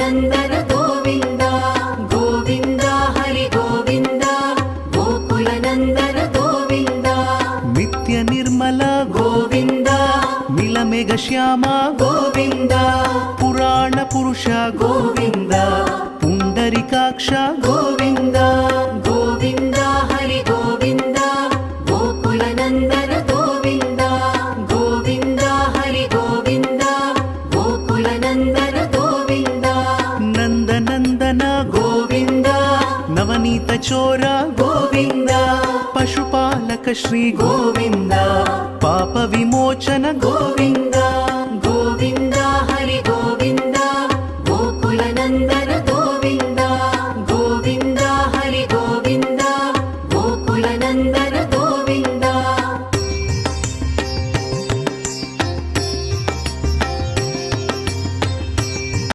ಗೋಕುಲನಂದನ ಗೋವಿಂದ ಗೋವಿಂದ ಹರಿ ಗೋವಿಂದ ಗೋಕುಲನಂದನ ಗೋವಿಂದ ನಿತ್ಯ ನಿರ್ಮಲ ಗೋವಿಂದ ನೀಲಮೇಘ ಶ್ಯಾಮ ಗೋವಿಂದ ಪುರಾಣ ಪುರುಷ ಗೋವಿಂದ ಪುಂಡರಿಕಾಕ್ಷ ಗೋವಿಂದ ಗೋವಿಂದ ಹರಿ ಗೋವಿಂದ ಗೋಕುಲನಂದನ ಗೋವಿಂದ ಗೋವಿಂದ ಹರಿ ಗೋವಿಂದ ಗೋಕುಲನಂದನ ಗೋವಿಂದ ನಂದನಂದನ ಗೋವಿಂದ ನವನೀತ ಚೋರ ಗೋವಿಂದ ಪಶುಪಾಲಕ ಶ್ರೀ ಗೋವಿಂದ ಪಾಪ ವಿಮೋಚನ ಗೋವಿಂದ ಗೋವಿಂದ